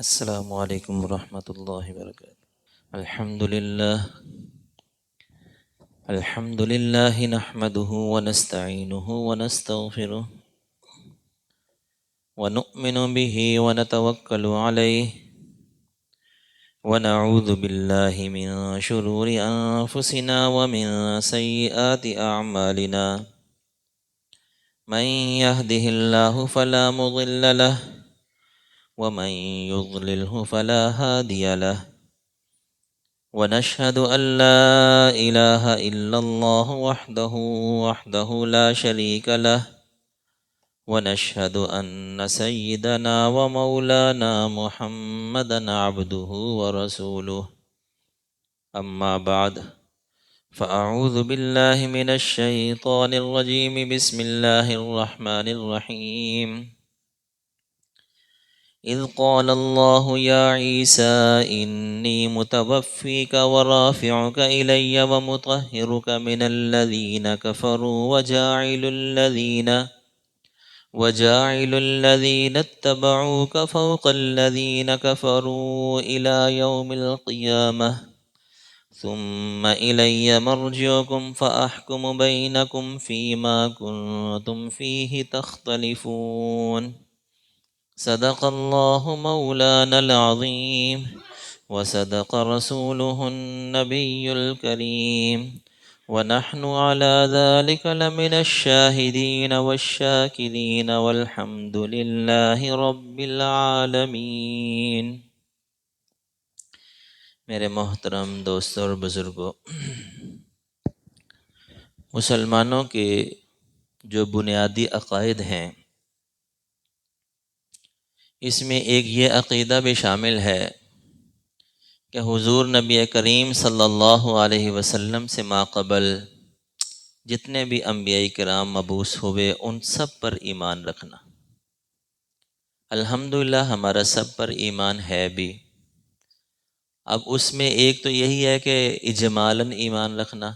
السلام علیکم ورحمۃ اللہ وبرکاتہ۔ الحمد للہ نحمده ونستعینه ونستغفره ونؤمن به ونتوکل علیہ ونعوذ باللہ من شرور انفسنا ومن سیئات اعمالنا من يهده الله فلا مضل له ومن يضلله فلا هادي له ونشهد أن لا إله إلا الله وحده لا شريك له ونشهد أن سيدنا ومولانا محمدا عبده ورسوله أما بعد فأعوذ بالله من الشيطان الرجيم بسم الله الرحمن الرحيم إذ قال الله يا عيسى إني متوفيك ورافعك إلي ومطهرك من الذين كفروا وجاعل الذين اتبعوك فوق الذين كفروا إلى يوم القيامة ثم إلي مرجعكم فأحكم بينكم فيما كنتم فيه تختلفون صدق الله مولانا العظيم وصدق رسوله النبي الكريم ونحن على ذلك لمن الشاهدين والشاكرين والحمد لله رب العالمين۔ میرے محترم دوستوں اور بزرگوں، مسلمانوں کے جو بنیادی عقائد ہیں اس میں ایک یہ عقیدہ بھی شامل ہے کہ حضور نبی کریم صلی اللہ علیہ وسلم سے ماقبل جتنے بھی انبیاء کرام مبعوث ہوئے ان سب پر ایمان رکھنا۔ الحمدللہ ہمارا سب پر ایمان ہے بھی۔ اب اس میں ایک تو یہی ہے کہ اجمالاً ایمان رکھنا،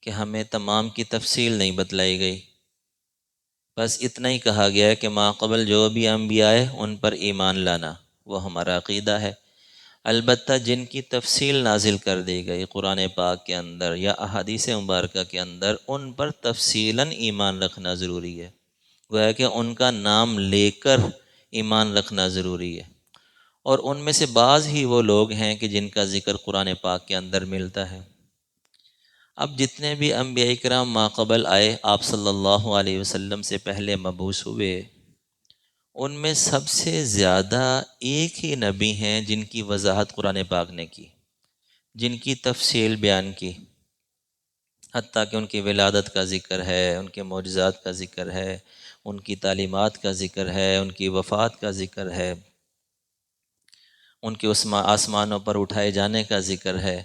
کہ ہمیں تمام کی تفصیل نہیں بتلائی گئی، بس اتنا ہی کہا گیا ہے کہ ماقبل جو بھی انبیاء ہیں ان پر ایمان لانا، وہ ہمارا عقیدہ ہے۔ البتہ جن کی تفصیل نازل کر دی گئی قرآن پاک کے اندر یا احادیث مبارکہ کے اندر، ان پر تفصیلاً ایمان رکھنا ضروری ہے، گویا کہ ان کا نام لے کر ایمان رکھنا ضروری ہے۔ اور ان میں سے بعض ہی وہ لوگ ہیں کہ جن کا ذکر قرآن پاک کے اندر ملتا ہے۔ اب جتنے بھی انبیاء کرام ماقبل آئے، آپ صلی اللہ علیہ وسلم سے پہلے مبعوث ہوئے، ان میں سب سے زیادہ ایک ہی نبی ہیں جن کی وضاحت قرآن پاک نے کی، جن کی تفصیل بیان کی، حتیٰ کہ ان کی ولادت کا ذکر ہے، ان کے معجزات کا ذکر ہے، ان کی تعلیمات کا ذکر ہے، ان کی وفات کا ذکر ہے، ان کے آسمانوں پر اٹھائے جانے کا ذکر ہے۔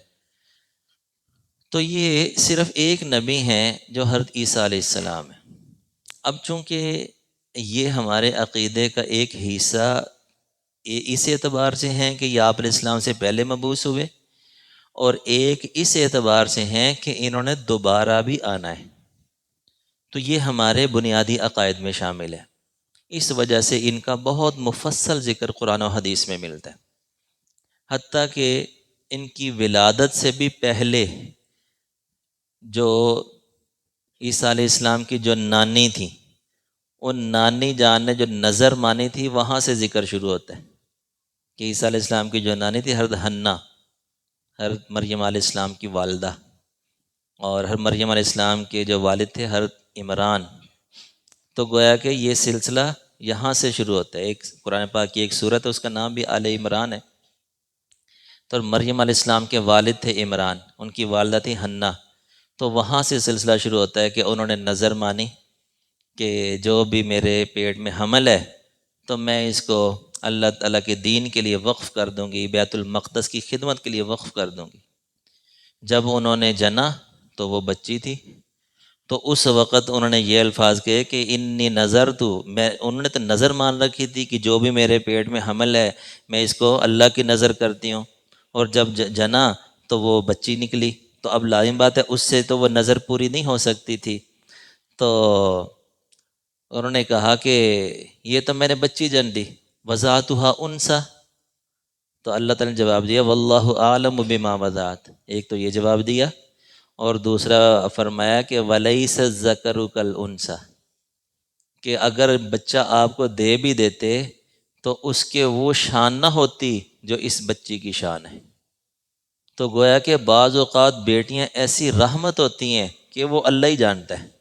تو یہ صرف ایک نبی ہیں جو حضرت عیسیٰ علیہ السلام ہے۔ اب چونکہ یہ ہمارے عقیدے کا ایک حصہ اس اعتبار سے ہیں کہ یہ آپ علیہ السلام سے پہلے مبعوث ہوئے، اور ایک اس اعتبار سے ہیں کہ انہوں نے دوبارہ بھی آنا ہے، تو یہ ہمارے بنیادی عقائد میں شامل ہے۔ اس وجہ سے ان کا بہت مفصل ذکر قرآن و حدیث میں ملتا ہے، حتیٰ کہ ان کی ولادت سے بھی پہلے جو عیسیٰ علیہ السلام کی جو نانی تھی، ان نانی جان نے جو نظر مانی تھی وہاں سے ذکر شروع ہوتا ہے کہ عیسیٰ علیہ السلام کی جو نانی تھی حضرت حنا، حضرت مریم علیہ السلام کی والدہ، اور حضرت مریم علیہ السلام کے جو والد تھے حضرت عمران۔ تو گویا کہ یہ سلسلہ یہاں سے شروع ہوتا ہے۔ ایک قرآن پاک کی ایک سورت ہے، اس کا نام بھی آل عمران ہے۔ تو مریم علیہ السلام کے والد تھے عمران، ان کی والدہ تھی حنا، تو وہاں سے سلسلہ شروع ہوتا ہے کہ انہوں نے نظر مانی کہ جو بھی میرے پیٹ میں حمل ہے تو میں اس کو اللہ تعالیٰ کے دین کے لیے وقف کر دوں گی، بیت المقدس کی خدمت کے لیے وقف کر دوں گی۔ جب انہوں نے جنا تو وہ بچی تھی، تو اس وقت انہوں نے یہ الفاظ کہے کہ انی نظرت، انہوں نے تو نظر مان رکھی تھی کہ جو بھی میرے پیٹ میں حمل ہے میں اس کو اللہ کی نظر کرتی ہوں، اور جب جنا تو وہ بچی نکلی، تو اب لازم بات ہے اس سے تو وہ نظر پوری نہیں ہو سکتی تھی۔ تو انہوں نے کہا کہ یہ تو میں نے بچی جن دی، وضعتها انثى، تو اللہ تعالیٰ نے جواب دیا واللہ عالم بما وضعت، ایک تو یہ جواب دیا، اور دوسرا فرمایا کہ ولیس الذکر کالانثی، کہ اگر بچہ آپ کو دے بھی دیتے تو اس کے وہ شان نہ ہوتی جو اس بچی کی شان ہے۔ تو گویا کہ بعض اوقات بیٹیاں ایسی رحمت ہوتی ہیں کہ وہ اللہ ہی جانتا ہے۔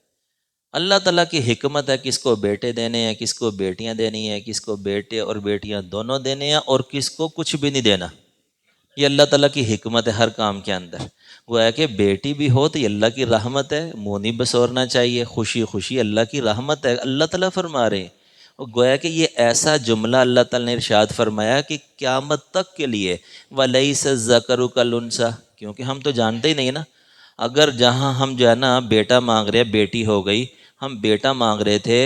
اللہ تعالیٰ کی حکمت ہے کس کو بیٹے دینے ہیں، کس کو بیٹیاں دینی ہیں، کس کو بیٹے اور بیٹیاں دونوں دینے ہیں، اور کس کو کچھ بھی نہیں دینا۔ یہ اللہ تعالیٰ کی حکمت ہے ہر کام کے اندر۔ گویا کہ بیٹی بھی ہو تو یہ اللہ کی رحمت ہے، منہ نہیں بسورنا چاہیے، خوشی خوشی اللہ کی رحمت ہے، اللہ تعالیٰ فرما رہے ہیں۔ اور گویا کہ یہ ایسا جملہ اللہ تعالیٰ نے ارشاد فرمایا کہ قیامت تک کے لیے وَلَيْسَ الذَّكَرُ كَالْأُنثىٰ، کیونکہ ہم تو جانتے ہی نہیں نا، اگر جہاں ہم جو ہے نا بیٹا مانگ رہے، بیٹی ہو گئی، ہم بیٹا مانگ رہے تھے،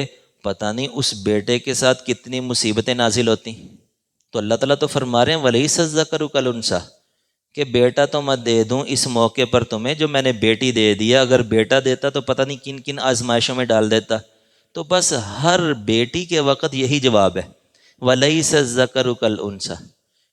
پتہ نہیں اس بیٹے کے ساتھ کتنی مصیبتیں نازل ہوتی۔ تو اللہ تعالیٰ تو فرما رہے ہیں وَلَيْسَ الذَّكَرُ كَالْأُنثىٰ، کہ بیٹا تو میں دے دوں اس موقع پر تمہیں جو میں نے بیٹی دے دیا، اگر بیٹا دیتا تو پتہ نہیں کن کن آزمائشوں میں ڈال دیتا۔ تو بس ہر بیٹی کے وقت یہی جواب ہے وَلَيْسَ الذَّكَرُ كَالْأُنثىٰ،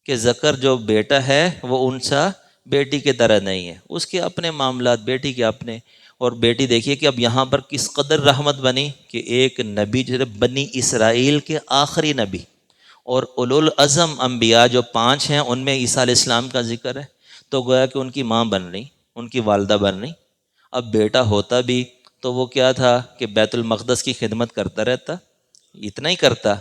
کہ ذکر جو بیٹا ہے وہ انثیٰ بیٹی کے طرح نہیں ہے، اس کے اپنے معاملات، بیٹی کے اپنے۔ اور بیٹی دیکھیے کہ اب یہاں پر کس قدر رحمت بنی کہ ایک نبی جو بنی اسرائیل کے آخری نبی، اور اولو العزم انبیاء جو 5 ہیں ان میں عیسیٰ علیہ السلام کا ذکر ہے، تو گویا کہ ان کی ماں بن رہی، ان کی والدہ بن رہی۔ اب بیٹا ہوتا بھی تو وہ کیا تھا کہ بیت المقدس کی خدمت کرتا رہتا، اتنا ہی کرتا۔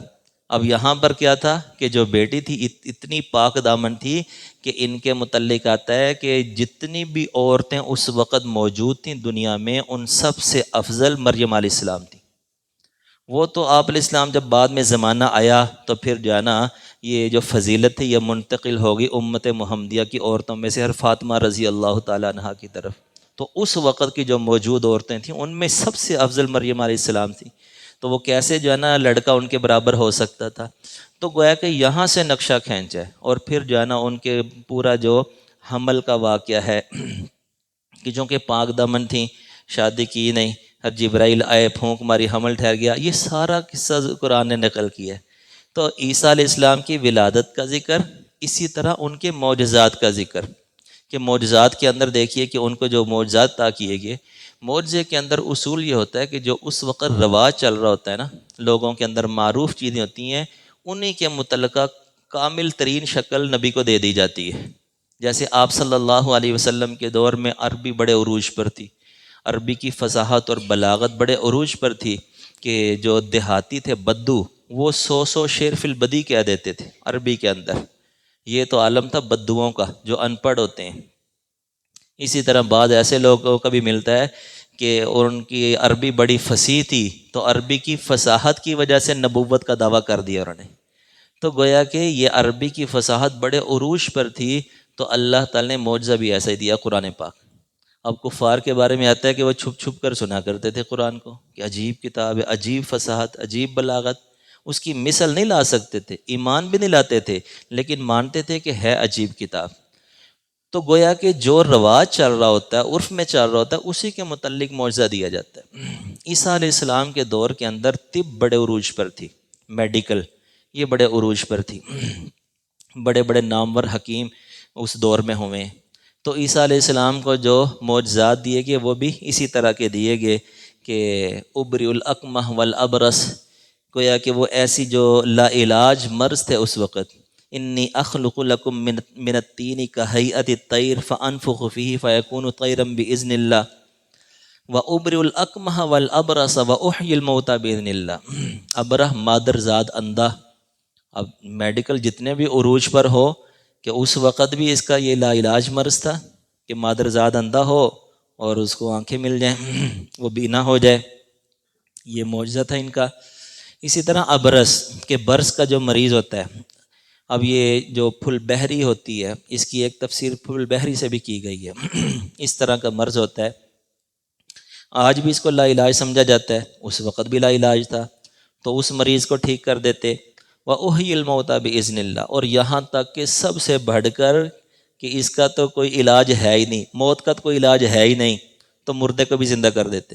اب یہاں پر کیا تھا کہ جو بیٹی تھی اتنی پاک دامن تھی کہ ان کے متعلق آتا ہے کہ جتنی بھی عورتیں اس وقت موجود تھیں دنیا میں، ان سب سے افضل مریم علیہ السلام تھی۔ وہ تو آپ علیہ السلام جب بعد میں زمانہ آیا تو پھر جو ہے نا یہ جو فضیلت تھی یہ منتقل ہوگی امت محمدیہ کی عورتوں میں سے ہر فاطمہ رضی اللہ تعالیٰ عنہا کی طرف۔ تو اس وقت کی جو موجود عورتیں تھیں ان میں سب سے افضل مریم علیہ السلام تھی، تو وہ کیسے جو ہے نا لڑکا ان کے برابر ہو سکتا تھا؟ تو گویا کہ یہاں سے نقشہ کھینچا ہے، اور پھر جو ہے نا ان کے پورا جو حمل کا واقعہ ہے کہ چونکہ پاک دامن تھیں، شادی کی نہیں، ہر جبرائیل آئے، پھونک ماری، حمل ٹھہر گیا، یہ سارا قصہ قرآن نے نقل کیا ہے۔ تو عیسیٰ علیہ السلام کی ولادت کا ذکر، اسی طرح ان کے معجزات کا ذکر، کہ معجزات کے اندر دیکھیے کہ ان کو جو معجزات عطا کیے گئے، معجزے کے اندر اصول یہ ہوتا ہے کہ جو اس وقت رواج چل رہا ہوتا ہے نا، لوگوں کے اندر معروف چیزیں ہوتی ہیں، انہی کے متعلقہ کامل ترین شکل نبی کو دے دی جاتی ہے۔ جیسے آپ صلی اللہ علیہ وسلم کے دور میں عربی بڑے عروج پر تھی، عربی کی فصاحت اور بلاغت بڑے عروج پر تھی، کہ جو دیہاتی تھے بدو وہ 100 شعر فی البدی کہہ دیتے تھے عربی کے اندر۔ یہ تو عالم تھا بدوؤں کا جو ان پڑھ ہوتے ہیں۔ اسی طرح بعض ایسے لوگوں کا بھی ملتا ہے کہ ان کی عربی بڑی فصیح تھی تو عربی کی فصاحت کی وجہ سے نبوت کا دعویٰ کر دیا انہوں نے۔ تو گویا کہ یہ عربی کی فصاحت بڑے عروج پر تھی، تو اللہ تعالی نے معجزہ بھی ایسا ہی دیا قرآن پاک۔ اب کفار کے بارے میں آتا ہے کہ وہ چھپ چھپ کر سنا کرتے تھے قرآن کو، کہ عجیب کتاب ہے، عجیب فصاحت، عجیب بلاغت، اس کی مثل نہیں لا سکتے تھے، ایمان بھی نہیں لاتے تھے، لیکن مانتے تھے کہ ہے عجیب کتاب۔ تو گویا کہ جو رواج چل رہا ہوتا ہے، عرف میں چل رہا ہوتا ہے، اسی کے متعلق معجزہ دیا جاتا ہے۔ عیسیٰ علیہ السلام کے دور کے اندر طب بڑے عروج پر تھی، میڈیکل یہ بڑے عروج پر تھی، بڑے بڑے نامور حکیم اس دور میں ہوئے ہیں۔ تو عیسیٰ علیہ السلام کو جو معجزات دیے گئے وہ بھی اسی طرح کے دیے گئے، کہ ابری الاکمہ والابرس، گویا کہ وہ ایسی جو لا علاج مرض تھے اس وقت، انی اخلق لکم من الطین کہیئت الطیر فانفخ فیہ فیکون طیرا باذن اللہ وابری الاکمہ والابرس واحیی الموتى باذن اللہ۔ ابرہ مادر زاد اندھا، اب میڈیکل جتنے بھی عروج پر ہو کہ اس وقت بھی اس کا یہ لا علاج مرض تھا کہ مادر زاد اندھا ہو اور اس کو آنکھیں مل جائیں، وہ بینا ہو جائے، یہ معجزہ تھا ان کا۔ اسی طرح ابرس کہ برس کا جو مریض ہوتا ہے، اب یہ جو پھل بحری ہوتی ہے اس کی ایک تفسیر پھل بحری سے بھی کی گئی ہے، اس طرح کا مرض ہوتا ہے، آج بھی اس کو لا علاج سمجھا جاتا ہے، اس وقت بھی لا علاج تھا، تو اس مریض کو ٹھیک کر دیتے۔ وَأُحْيِي الْمَوْتَى بِإِذْنِ اللَّهِ، اور یہاں تک کہ سب سے بڑھ کر کہ اس کا تو کوئی علاج ہے ہی نہیں، موت کا تو کوئی علاج ہے ہی نہیں، تو مردے کو بھی زندہ کر دیتے۔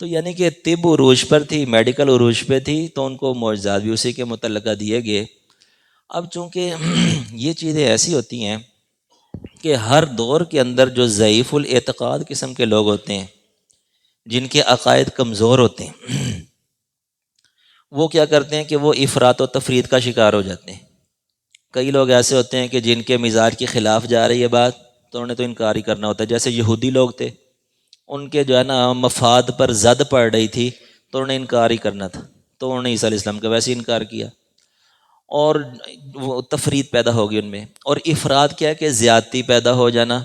تو یعنی کہ طب عروج پر تھی، میڈیکل عروج پہ تھی، تو ان کو معجزات بھی اسی کے متعلقہ دیے گئے۔ اب چونکہ یہ چیزیں ایسی ہوتی ہیں کہ ہر دور کے اندر جو ضعیف الاعتقاد قسم کے لوگ ہوتے ہیں، جن کے عقائد کمزور ہوتے ہیں، وہ کیا کرتے ہیں کہ وہ افراط و تفرید کا شکار ہو جاتے ہیں۔ کئی لوگ ایسے ہوتے ہیں کہ جن کے مزاج کے خلاف جا رہی ہے بات تو انہیں تو انکار ہی کرنا ہوتا ہے، جیسے یہودی لوگ تھے، ان کے جو ہے نا مفاد پر زد پڑ رہی تھی تو انہیں انکار ہی کرنا تھا، تو انہوں نے عیسیٰ علیہ السلام کا ویسے ہی انکار کیا، اور وہ تفرید پیدا ہوگی ان میں۔ اور افراد کیا ہے کہ زیادتی پیدا ہو جانا۔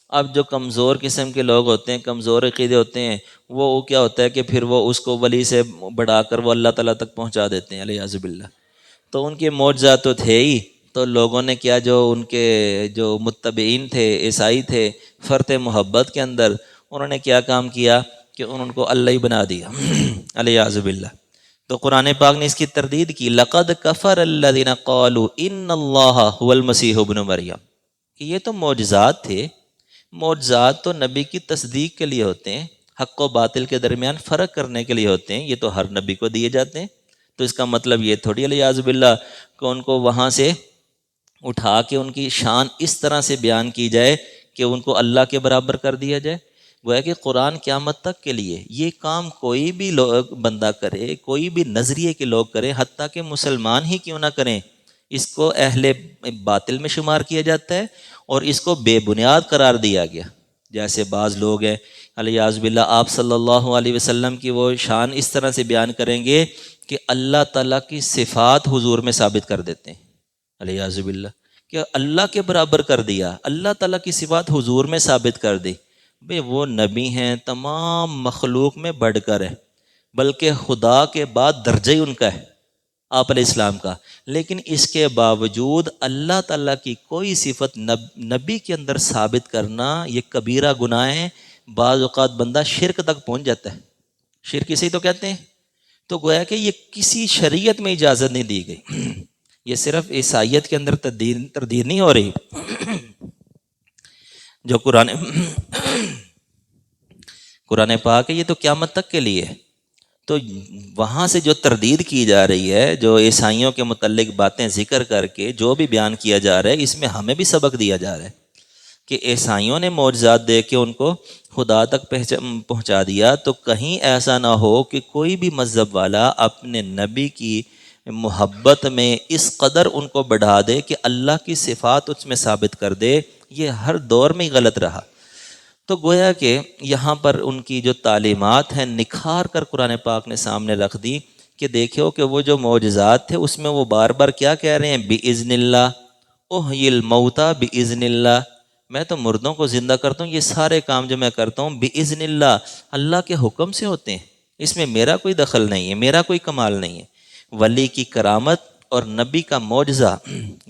اب جو کمزور قسم کے لوگ ہوتے ہیں، کمزور عقیدے ہوتے ہیں، وہ کیا ہوتا ہے کہ پھر وہ اس کو ولی سے بڑھا کر وہ اللہ تعالیٰ تک پہنچا دیتے ہیں، علیہ باللہ۔ تو ان کے معجزات تو تھے ہی، تو لوگوں نے کیا، جو ان کے جو متبعین تھے، عیسائی تھے، فرط محبت کے اندر انہوں نے کیا کام کیا کہ ان کو اللہ ہی بنا دیا، علیہ باللہ۔ تو قرآن پاک نے اس کی تردید کی، لقد کفر الذین قالوا ان اللہ هو المسیح ابن مریم، کہ یہ تو معجزات تھے۔ معجزات تو نبی کی تصدیق کے لیے ہوتے ہیں، حق و باطل کے درمیان فرق کرنے کے لیے ہوتے ہیں، یہ تو ہر نبی کو دیے جاتے ہیں۔ تو اس کا مطلب یہ تھوڑی علیہ باللہ کہ ان کو وہاں سے اٹھا کے ان کی شان اس طرح سے بیان کی جائے کہ ان کو اللہ کے برابر کر دیا جائے۔ گویا کہ قرآن قیامت تک کے لیے یہ کام کوئی بھی لوگ بندہ کرے، کوئی بھی نظریے کے لوگ کریں، حتیٰ کہ مسلمان ہی کیوں نہ کریں، اس کو اہل باطل میں شمار کیا جاتا ہے اور اس کو بے بنیاد قرار دیا گیا۔ جیسے بعض لوگ ہیں علیہ باللہ، آپ صلی اللہ علیہ وسلم کی وہ شان اس طرح سے بیان کریں گے کہ اللہ تعالیٰ کی صفات حضور میں ثابت کر دیتے ہیں، علیہ باللہ، کہ اللہ کے برابر کر دیا، اللہ تعالیٰ کی صفات حضور میں ثابت کر دی۔ بھئی وہ نبی ہیں، تمام مخلوق میں بڑھ کر ہے، بلکہ خدا کے بعد درجہ ہی ان کا ہے، آپ علیہ السلام کا، لیکن اس کے باوجود اللہ تعالیٰ کی کوئی صفت نبی کے اندر ثابت کرنا یہ کبیرہ گناہ ہے۔ بعض اوقات بندہ شرک تک پہنچ جاتا ہے، شرک اسے تو کہتے ہیں۔ تو گویا کہ یہ کسی شریعت میں اجازت نہیں دی گئی، یہ صرف عیسائیت کے اندر تردید نہیں ہو رہی، جو قرآن پاک ہے یہ تو قیامت تک کے لیے ہے۔ تو وہاں سے جو تردید کی جا رہی ہے، جو عیسائیوں کے متعلق باتیں ذکر کر کے جو بھی بیان کیا جا رہا ہے، اس میں ہمیں بھی سبق دیا جا رہا ہے کہ عیسائیوں نے معجزات دے کے ان کو خدا تک پہنچا دیا، تو کہیں ایسا نہ ہو کہ کوئی بھی مذہب والا اپنے نبی کی محبت میں اس قدر ان کو بڑھا دے کہ اللہ کی صفات اس میں ثابت کر دے۔ یہ ہر دور میں غلط رہا۔ تو گویا کہ یہاں پر ان کی جو تعلیمات ہیں نکھار کر قرآن پاک نے سامنے رکھ دی کہ دیکھو کہ وہ جو معجزات تھے اس میں وہ بار بار کیا کہہ رہے ہیں، بِإِذْنِ اللَّهِ اُحْيِي الْمَوْتَى بِإِذْنِ اللَّهِ، میں تو مردوں کو زندہ کرتا ہوں، یہ سارے کام جو میں کرتا ہوں بِإِذْنِ اللَّهِ، اللہ کے حکم سے ہوتے ہیں، اس میں میرا کوئی دخل نہیں ہے، میرا کوئی کمال نہیں ہے۔ ولی کی کرامت اور نبی کا معجزہ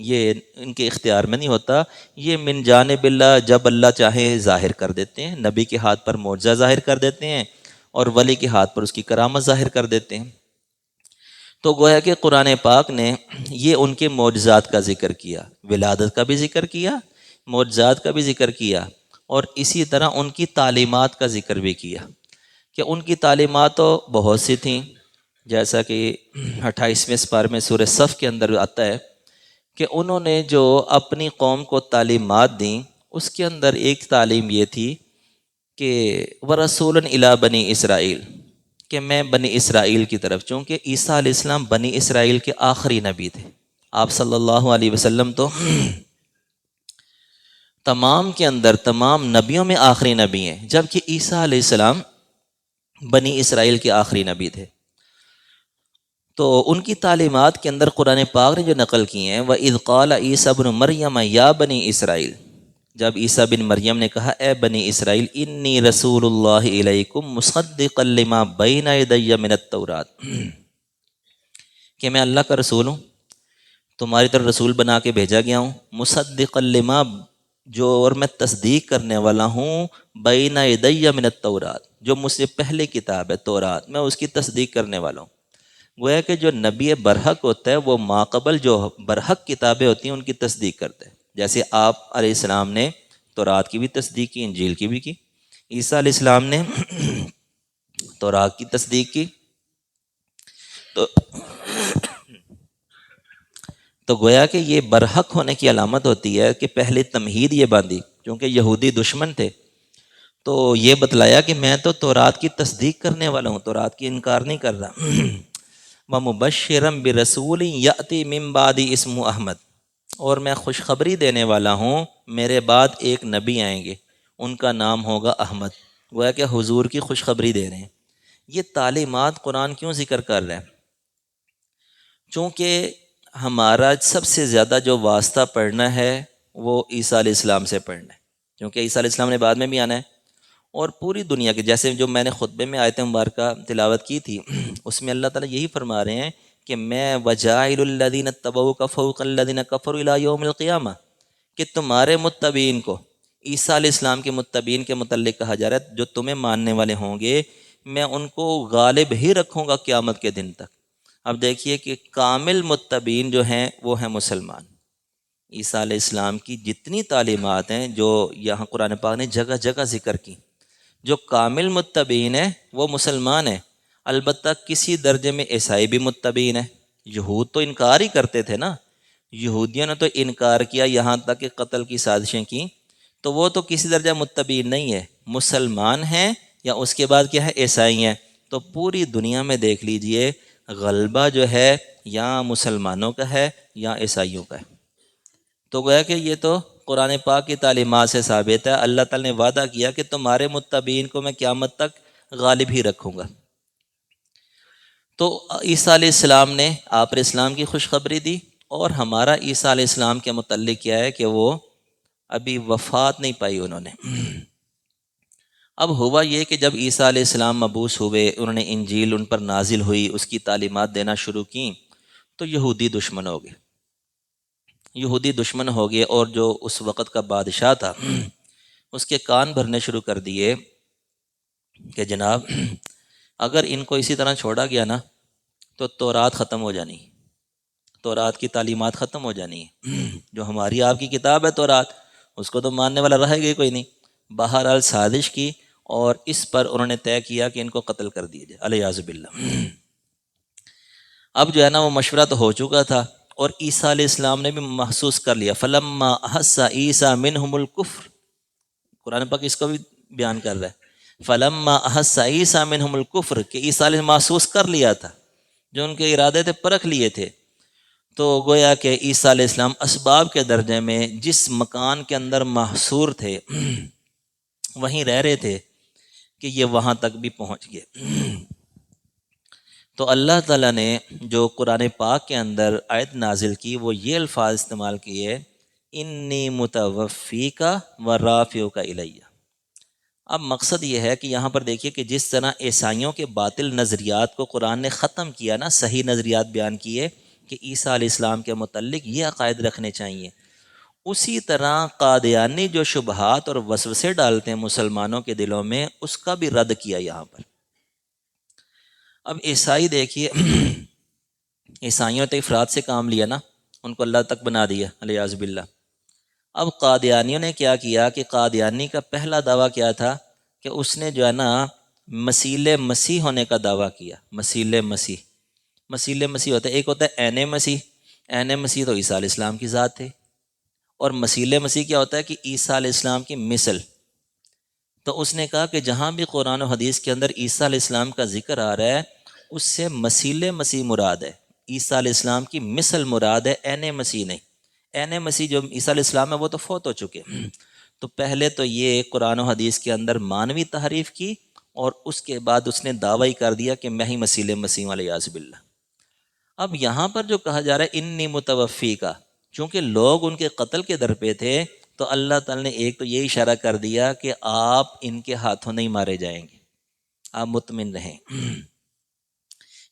یہ ان کے اختیار میں نہیں ہوتا، یہ من جانب اللہ، جب اللہ چاہے ظاہر کر دیتے ہیں، نبی کے ہاتھ پر معجزہ ظاہر کر دیتے ہیں اور ولی کے ہاتھ پر اس کی کرامت ظاہر کر دیتے ہیں۔ تو گویا کہ قرآن پاک نے یہ ان کے معجزات کا ذکر کیا، ولادت کا بھی ذکر کیا، معجزات کا بھی ذکر کیا، اور اسی طرح ان کی تعلیمات کا ذکر بھی کیا کہ ان کی تعلیمات تو بہت سی تھیں، جیسا کہ 28ویں سپارے میں سورہ صف کے اندر آتا ہے کہ انہوں نے جو اپنی قوم کو تعلیمات دیں، اس کے اندر ایک تعلیم یہ تھی کہ وَرَسُولًا إِلَىٰ بَنِي اسرائیل، کہ میں بنی اسرائیل کی طرف، چونکہ عیسیٰ علیہ السلام بنی اسرائیل کے آخری نبی تھے، آپ صلی اللہ علیہ وسلم تو تمام کے اندر تمام نبیوں میں آخری نبی ہیں، جبکہ عیسیٰ علیہ السلام بنی اسرائیل کے آخری نبی تھے۔ تو ان کی تعلیمات کے اندر قرآن پاک نے جو نقل کی ہیں، وَإِذْ قَالَ عِيسَىٰ ابْنُ مَرْيَمَ يَا بَنِي اسرائیل، جب عیسیٰ بن مریم نے کہا اے بنی اسرائیل، انی رسول اللہ علیکم مصدقا لما بین یدی من التوراۃ، کہ میں اللہ کا رسول ہوں، تمہاری طرف رسول بنا کے بھیجا گیا ہوں، مصدقا لما، جو اور میں تصدیق کرنے والا ہوں، بین یدی من التوراۃ، جو مجھ سے پہلے کتاب ہے تورات، میں اس کی تصدیق کرنے والا ہوں۔ گویا کہ جو نبی برحق ہوتا ہے وہ ماقبل جو برحق کتابیں ہوتی ہیں ان کی تصدیق کرتا ہے، جیسے آپ علیہ السلام نے تورات کی بھی تصدیق کی، انجیل کی بھی کی، عیسیٰ علیہ السلام نے تورات کی تصدیق کی، تو گویا کہ یہ برحق ہونے کی علامت ہوتی ہے کہ پہلے تمہید یہ باندھی، کیونکہ یہودی دشمن تھے، تو یہ بتلایا کہ میں تو تورات کی تصدیق کرنے والا ہوں، تورات کی انکار نہیں کر رہا۔ وَمُبَشِّرًا بِرَسُولٍ يَأْتِي مِن بَعْدِي اسمہ احمد، اور میں خوشخبری دینے والا ہوں، میرے بعد ایک نبی آئیں گے، ان کا نام ہوگا احمد۔ گویا کہ حضور کی خوشخبری دے رہے ہیں۔ یہ تعلیمات قرآن کیوں ذکر کر رہا ہے؟ چونکہ ہمارا سب سے زیادہ جو واسطہ پڑھنا ہے وہ عیسیٰ علیہ السلام سے پڑھنا ہے، کیونکہ عیسیٰ علیہ السلام نے بعد میں بھی آنا ہے، اور پوری دنیا کے، جیسے جو میں نے خطبے میں آیت مبارکہ تلاوت کی تھی، اس میں اللہ تعالیٰ یہی فرما رہے ہیں کہ میں وجاعل الذین اتبعوک فوق الذین کفروا الی یوم القیامہ، کہ تمہارے متبعین کو، عیسیٰ علیہ السلام کے متبعین کے متعلق کہا جا رہا ہے، جو تمہیں ماننے والے ہوں گے میں ان کو غالب ہی رکھوں گا قیامت کے دن تک۔ اب دیکھیے کہ کامل متبعین جو ہیں وہ ہیں مسلمان۔ عیسیٰ علیہ السلام کی جتنی تعلیمات ہیں جو یہاں قرآن پاک نے جگہ جگہ ذکر کی، جو کامل متبعین ہیں وہ مسلمان ہیں۔ البتہ کسی درجے میں عیسائی بھی متبعین ہیں۔ یہود تو انکار ہی کرتے تھے نا، یہودیوں نے تو انکار کیا، یہاں تک کہ قتل کی سازشیں کی، تو وہ تو کسی درجہ متبعین نہیں ہے، مسلمان ہیں یا اس کے بعد کیا ہے، عیسائی ہیں۔ تو پوری دنیا میں دیکھ لیجئے غلبہ جو ہے یا مسلمانوں کا ہے یا عیسائیوں کا ہے۔ تو گویا کہ یہ تو قرآن پاک کی تعلیمات سے ثابت ہے، اللہ تعالی نے وعدہ کیا کہ تمہارے متبعین کو میں قیامت تک غالب ہی رکھوں گا۔ تو عیسیٰ علیہ السلام نے آپ علیہ السلام کی خوشخبری دی، اور ہمارا عیسیٰ علیہ السلام کے متعلق کیا ہے کہ وہ ابھی وفات نہیں پائی انہوں نے۔ اب ہوا یہ کہ جب عیسیٰ علیہ السلام مبعوث ہوئے، انہوں نے انجیل ان پر نازل ہوئی، اس کی تعلیمات دینا شروع کی، تو یہودی دشمن ہو گئے، یہودی دشمن ہو گئے، اور جو اس وقت کا بادشاہ تھا اس کے کان بھرنے شروع کر دیے کہ جناب اگر ان کو اسی طرح چھوڑا گیا نا تو تورات ختم ہو جانی، تورات کی تعلیمات ختم ہو جانی ہے، جو ہماری آپ کی کتاب ہے تورات، اس کو تو ماننے والا رہے گا کوئی نہیں۔ بہرحال سازش کی، اور اس پر انہوں نے طے کیا کہ ان کو قتل کر دیا جائے، الیاذ باللہ۔ اب جو ہے نا وہ مشورہ تو ہو چکا تھا، اور عیسیٰ علیہ السلام نے بھی محسوس کر لیا، فلما احس عیسیٰ منہم الکفر، قرآن پاک اس کو بھی بیان کر رہا ہے، فلما احس عیسیٰ منہم الکفر، کہ عیسیٰ علیہ محسوس کر لیا تھا، جو ان کے ارادے تھے پرکھ لیے تھے۔ تو گویا کہ عیسیٰ علیہ السلام اسباب کے درجے میں جس مکان کے اندر محصور تھے وہیں رہ رہے تھے کہ یہ وہاں تک بھی پہنچ گئے۔ تو اللہ تعالیٰ نے جو قرآن پاک کے اندر آیت نازل کی وہ یہ الفاظ استعمال کیے، انی متوفیک و رافعک الیہ۔ اب مقصد یہ ہے کہ یہاں پر دیکھیے کہ جس طرح عیسائیوں کے باطل نظریات کو قرآن نے ختم کیا نا، صحیح نظریات بیان کیے کہ عیسیٰ علیہ السلام کے متعلق یہ عقائد رکھنے چاہیے، اسی طرح قادیانی جو شبہات اور وسوسے ڈالتے ہیں مسلمانوں کے دلوں میں، اس کا بھی رد کیا یہاں پر۔ اب عیسائی دیکھیے عیسائیوں تو افراد سے کام لیا نا، ان کو اللہ تک بنا دیا، الیاذ باللہ۔ اب قادیانیوں نے کیا کیا کہ قادیانی کا پہلا دعویٰ کیا تھا کہ اس نے جو ہے نا مسیح مسیح ہونے کا دعویٰ کیا۔ مسیح مسیح ہوتا ہے، ایک ہوتا ہے عین مسیح، عین مسیح تو عیسیٰ علیہ السلام کی ذات تھے، اور مسیح مسیح کیا ہوتا ہے کہ عیسیٰ علیہ السلام کی مثل۔ تو اس نے کہا کہ جہاں بھی قرآن و حدیث کے اندر عیسیٰ علیہ السلام کا ذکر آ رہا ہے اس سے مسیح مسیح مراد ہے، عیسیٰ علیہ السلام کی مثل مراد ہے، عین مسیح نہیں۔ عین مسیح جو عیسیٰ علیہ السلام ہے وہ تو فوت ہو چکے۔ تو پہلے تو یہ قرآن و حدیث کے اندر مانوی تحریف کی، اور اس کے بعد اس نے دعویٰ کر دیا کہ میں ہی مسیح مسیح الیاذ باللہ۔ اب یہاں پر جو کہا جا رہا ہے انی متوفی کا، چونکہ لوگ ان کے قتل کے در پہ تھے، تو اللہ تعالی نے ایک تو یہ اشارہ کر دیا کہ آپ ان کے ہاتھوں نہیں مارے جائیں گے، آپ مطمئن رہیں،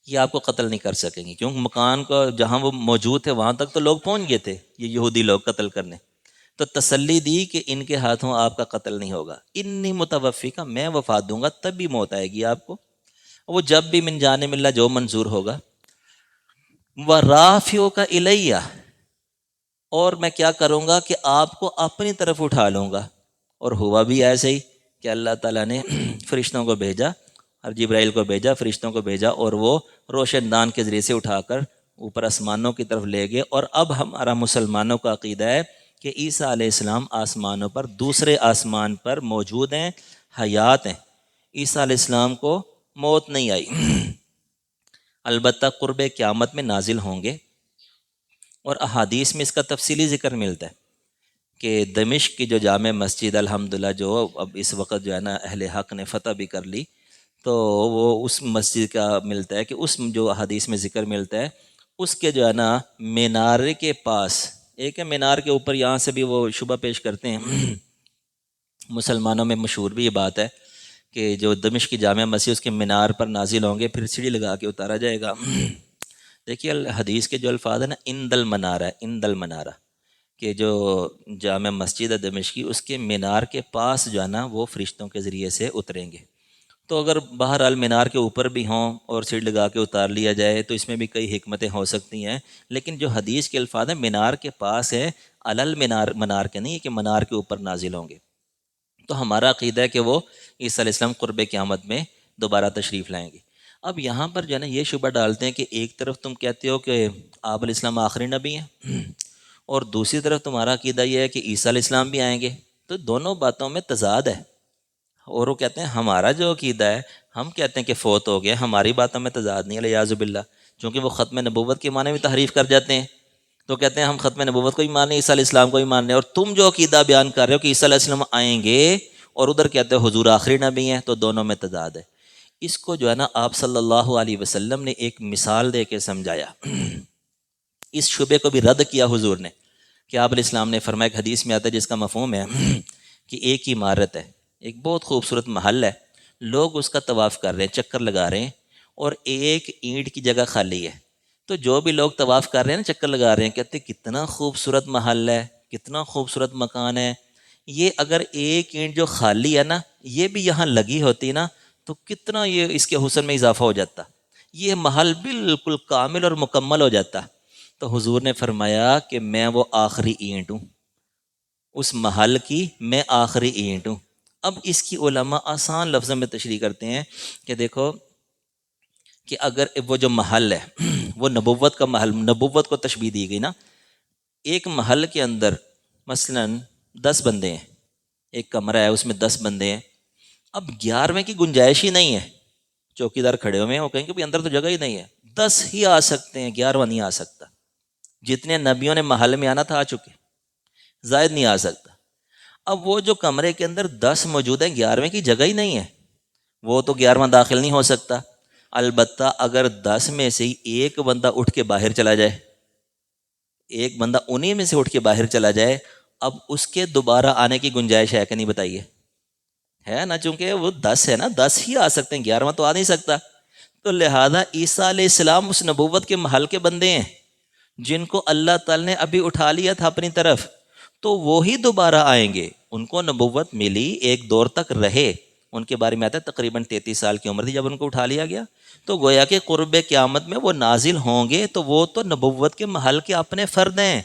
یہ آپ کو قتل نہیں کر سکیں گے، کیونکہ مکان کو جہاں وہ موجود تھے وہاں تک تو لوگ پہنچ گئے تھے، یہ یہودی لوگ قتل کرنے، تو تسلی دی کہ ان کے ہاتھوں آپ کا قتل نہیں ہوگا۔ انی متوفی کا، میں وفات دوں گا تب بھی موت آئے گی آپ کو، وہ جب بھی من جانب اللہ جو منظور ہوگا۔ وَرَافِعُكَ إِلَيَّ، اور میں کیا کروں گا کہ آپ کو اپنی طرف اٹھا لوں گا۔ اور ہوا بھی ایسے ہی کہ اللہ تعالیٰ نے فرشتوں کو بھیجا، اور جبرائیل کو بھیجا، فرشتوں کو بھیجا، اور وہ روشن دان کے ذریعے سے اٹھا کر اوپر آسمانوں کی طرف لے گئے، اور اب ہمارا مسلمانوں کا عقیدہ ہے کہ عیسیٰ علیہ السلام آسمانوں پر، دوسرے آسمان پر موجود ہیں، حیات ہیں۔ عیسیٰ علیہ السلام کو موت نہیں آئی، البتہ قرب قیامت میں نازل ہوں گے، اور احادیث میں اس کا تفصیلی ذکر ملتا ہے کہ دمشق کی جو جامع مسجد الحمدللہ جو اب اس وقت جو ہے نا اہل حق نے فتح بھی کر لی، تو وہ اس مسجد کا ملتا ہے کہ اس جو حدیث میں ذکر ملتا ہے، اس کے جو ہے نا مینارے کے پاس، ایک ہے مینار کے اوپر، یہاں سے بھی وہ شبہ پیش کرتے ہیں مسلمانوں میں مشہور بھی یہ بات ہے کہ جو دمشق کی جامع مسجد اس کے مینار پر نازل ہوں گے، پھر سیڑھی لگا کے اتارا جائے گا۔ دیکھیے حدیث کے جو الفاظ ہیں نا، اند المنارہ، اند المنارہ، کہ جو جامع مسجد ہے دمشقی، اس کے مینار کے پاس جو ہے نا وہ فرشتوں کے ذریعے سے اتریں گے۔ تو اگر بہرحال مینار کے اوپر بھی ہوں اور سیڑھی لگا کے اتار لیا جائے تو اس میں بھی کئی حکمتیں ہو سکتی ہیں، لیکن جو حدیث کے الفاظ ہیں مینار کے پاس ہے، علل منار، منار کے نہیں ہے کہ منار کے اوپر نازل ہوں گے۔ تو ہمارا عقیدہ ہے کہ وہ عیسیٰ علیہ السلام قرب قیامت میں دوبارہ تشریف لائیں گے۔ اب یہاں پر جو ہے نا یہ شبہ ڈالتے ہیں کہ ایک طرف تم کہتے ہو کہ آپ علیہ السلام آخری نبی ہیں، اور دوسری طرف تمہارا عقیدہ یہ ہے کہ عیسیٰ علیہ السلام بھی آئیں گے، تو دونوں باتوں میں تضاد ہے۔ اور وہ کہتے ہیں ہمارا جو عقیدہ ہے، ہم کہتے ہیں کہ فوت ہو گئے، ہماری باتوں میں تضاد نہیں، الیاذ باللہ، چونکہ وہ ختم نبوت کے معنی بھی تحریف کر جاتے ہیں، تو کہتے ہیں ہم ختم نبوت کو ہی مان رہے ہیں، عیسیٰ علیہ السلام کو ہی مان رہے ہیں، اور تم جو عقیدہ بیان کر رہے ہو کہ عیسیٰ علیہ السلام آئیں گے، اور ادھر کہتے ہیں حضور آخری نبی ہیں، تو دونوں میں تضاد ہے۔ اس کو جو ہے نا آپ صلی اللہ علیہ وسلم نے ایک مثال دے کے سمجھایا، اس شبے کو بھی رد کیا حضور نے، کہ آپ علیہ السلام نے فرمایا، ایک حدیث میں آتا ہے جس کا مفہوم ہے کہ ایک ہی عمارت ہے، ایک بہت خوبصورت محل ہے، لوگ اس کا طواف کر رہے ہیں، چکر لگا رہے ہیں، اور ایک اینٹ کی جگہ خالی ہے، تو جو بھی لوگ طواف کر رہے ہیں نا، چکر لگا رہے ہیں، کہتے ہیں کتنا خوبصورت محل ہے، کتنا خوبصورت مکان ہے، یہ اگر ایک اینٹ جو خالی ہے نا، یہ بھی یہاں لگی ہوتی نا، تو کتنا یہ اس کے حسن میں اضافہ ہو جاتا، یہ محل بالکل کامل اور مکمل ہو جاتا۔ تو حضور نے فرمایا کہ میں وہ آخری اینٹ ہوں، اس محل کی میں آخری اینٹ ہوں۔ اب اس کی علماء آسان لفظوں میں تشریح کرتے ہیں کہ دیکھو کہ اگر وہ جو محل ہے وہ نبوت کا محل، نبوت کو تشبیہ دی گئی نا، ایک محل کے اندر مثلا 10 بندے ہیں، ایک کمرہ ہے اس میں 10 بندے ہیں، اب 11ویں کی گنجائش ہی نہیں ہے، چوکیدار کھڑے ہوئے ہیں، وہ کہیں کہ اندر تو جگہ ہی نہیں ہے، 10 ہی آ سکتے ہیں، 11واں نہیں آ سکتا، جتنے نبیوں نے محل میں آنا تھا آ چکے، زائد نہیں آ سکتا۔ اب وہ جو کمرے کے اندر 10 موجود ہیں، 11ویں کی جگہ ہی نہیں ہے، وہ تو 11واں داخل نہیں ہو سکتا، البتہ اگر 10 میں سے ہی ایک بندہ اٹھ کے باہر چلا جائے، ایک بندہ انہی میں سے اٹھ کے باہر چلا جائے، اب اس کے دوبارہ آنے کی گنجائش ہے کہ نہیں بتائیے؟ ہے نا، چونکہ وہ 10 ہے نا، 10 ہی آ سکتے ہیں، 11واں تو آ نہیں سکتا۔ تو لہذا عیسیٰ علیہ السلام اس نبوت کے محل کے بندے ہیں جن کو اللہ تعالی نے ابھی اٹھا لیا تھا اپنی طرف، تو وہی دوبارہ آئیں گے، ان کو نبوت ملی، ایک دور تک رہے، ان کے بارے میں آتا ہے تقریباً 33 سال کی عمر تھی جب ان کو اٹھا لیا گیا، تو گویا کہ قرب قیامت میں وہ نازل ہوں گے، تو وہ تو نبوت کے محل کے اپنے فرد ہیں،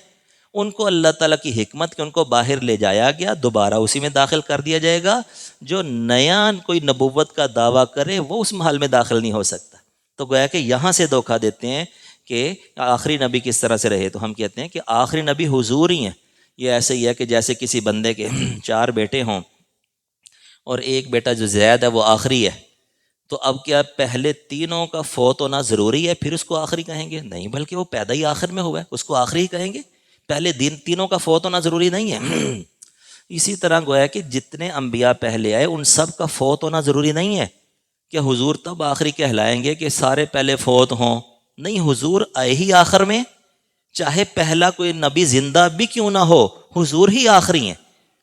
ان کو اللہ تعالیٰ کی حکمت کہ ان کو باہر لے جایا گیا، دوبارہ اسی میں داخل کر دیا جائے گا۔ جو نیا کوئی نبوت کا دعویٰ کرے وہ اس محل میں داخل نہیں ہو سکتا۔ تو گویا کہ یہاں سے دھوکہ دیتے ہیں کہ آخری نبی کس طرح سے رہے، تو ہم کہتے ہیں کہ آخری نبی حضور ہی ہیں۔ یہ ایسے ہی ہے کہ جیسے کسی بندے کے 4 بیٹے ہوں اور ایک بیٹا جو زید ہے وہ آخری ہے، تو اب کیا پہلے تینوں کا فوت ہونا ضروری ہے پھر اس کو آخری کہیں گے؟ نہیں، بلکہ وہ پیدا ہی آخر میں ہوا ہے، اس کو آخری ہی کہیں گے، پہلے تینوں کا فوت ہونا ضروری نہیں ہے۔ اسی طرح گویا کہ جتنے انبیاء پہلے آئے ان سب کا فوت ہونا ضروری نہیں ہے کہ حضور تب آخری کہلائیں گے کہ سارے پہلے فوت ہوں، نہیں، حضور آئے ہی آخر میں، چاہے پہلا کوئی نبی زندہ بھی کیوں نہ ہو، حضور ہی آخری ہیں،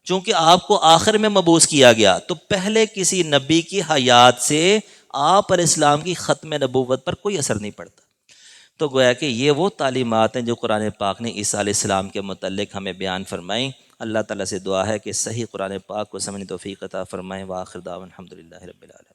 چونکہ آپ کو آخر میں مبعوث کیا گیا، تو پہلے کسی نبی کی حیات سے آپ علیہ السلام کی ختم نبوت پر کوئی اثر نہیں پڑتا۔ تو گویا کہ یہ وہ تعلیمات ہیں جو قرآن پاک نے عیسیٰ علیہ السلام کے متعلق ہمیں بیان فرمائیں۔ اللہ تعالیٰ سے دعا ہے کہ صحیح قرآن پاک کو سمجھنے توفیق عطا فرمائیں۔ وآخر دعوانا الحمدللہ رب العالمین۔